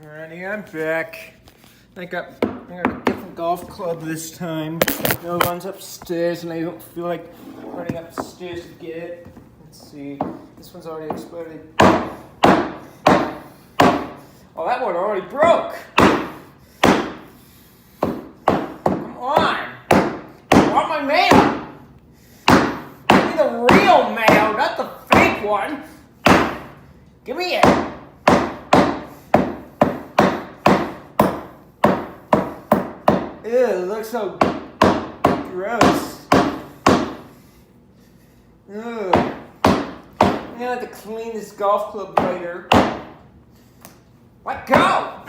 Alrighty, I'm back. I got a different golf club this time. No one's upstairs, and I don't feel like running upstairs to get it. Let's see. This one's already exploded. Oh, that one already broke. Come on. I want my mail. Give me the real mail, not the fake one. Give me it. Ew, it looks so gross. Ugh. I'm gonna have to clean this golf club later. Let go!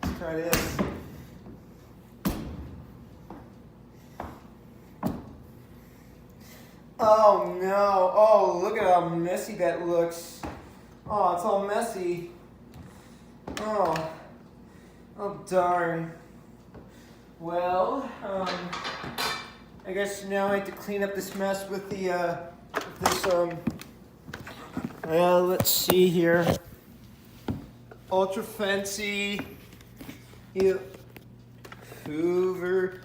Let's try this. Oh no, oh look at how messy that looks. Oh, it's all messy. Oh darn. Well, I guess now I have to clean up this mess with let's see here. Ultra fancy. Hoover.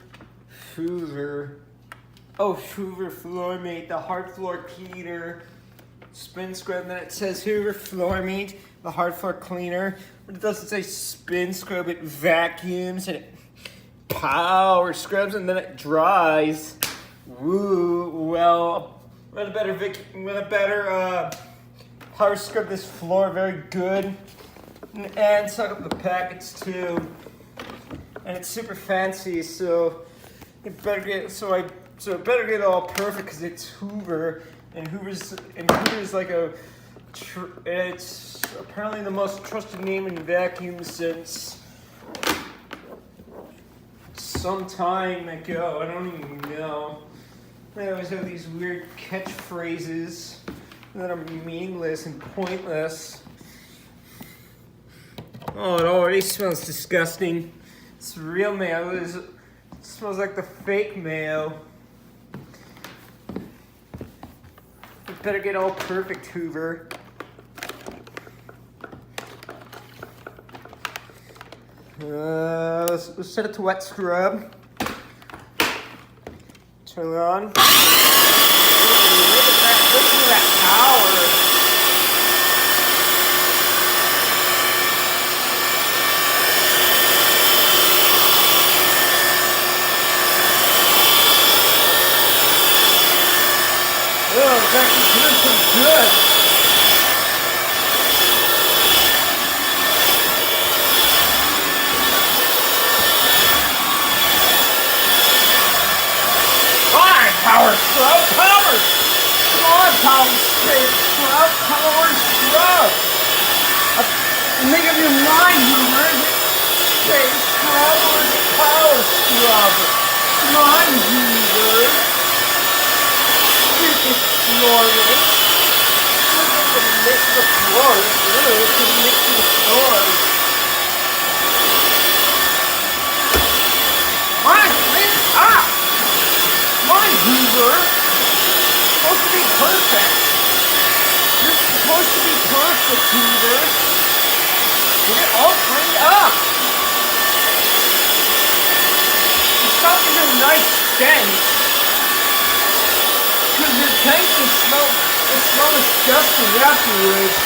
Oh, Hoover floormate, the hard floor cleaner. Spin scrub, and then it says Hoover floormate, the hard floor cleaner. But it doesn't say spin scrub, it vacuums and it power scrubs and then it dries. Woo, well, with a better power scrub this floor very good. And suck up the packets too. And it's super fancy, so it better get it better get all perfect because it's Hoover. And Hoover's like it's apparently the most trusted name in vacuum since some time ago. I don't even know. They always have these weird catchphrases that are meaningless and pointless. Oh, it already smells disgusting. It's real mail. It smells like the fake mail. You better get all perfect, Hoover. Let's set it to wet scrub. Turn it on. Ooh, look at that power. Oh, it's actually doing pretty good. Power scrub, power! Come on, power scrub, power scrub! Make up your mind, Hoover. Is it space scrub or is it power scrub? Come on, Hoover. Stupid floormate. Look at the mix of the floors. Really, it's a mix of the floors. Come on, clean it up! Hoover, it's supposed to be perfect. You're supposed to be perfect, Hoover. Get it all cleaned up. It's not even a nice stench. Because your tank will smell disgusting afterwards.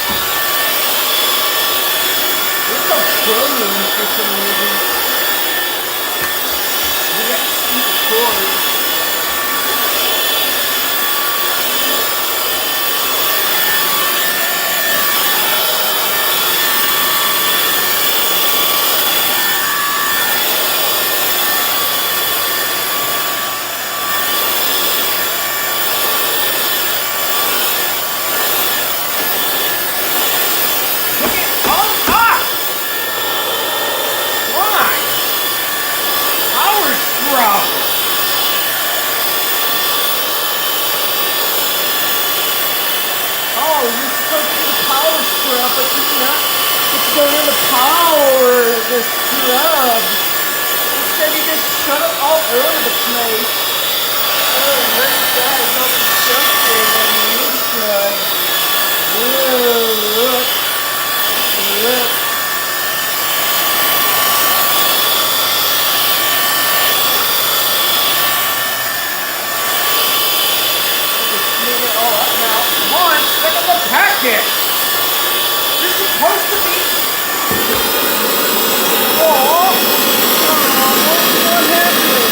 There's no children for some reason. We got stupid toys. Oh, you're supposed to do the power scrub, but you're not. It's going in the power, the scrub. Instead, you just shut it all over the place. Oh, very bad. It's not disgusting. stuck on the packet. You're supposed to be. Oh, what happened?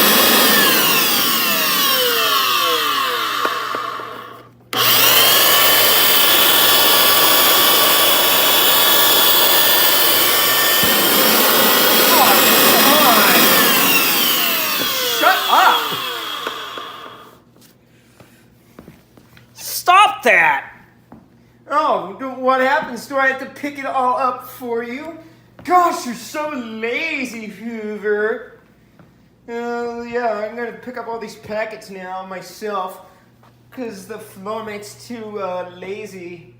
Stop that! Oh, what happens? Do I have to pick it all up for you? Gosh, you're so lazy, Hoover. Oh, yeah, I'm gonna pick up all these packets now myself because the floormate's too lazy.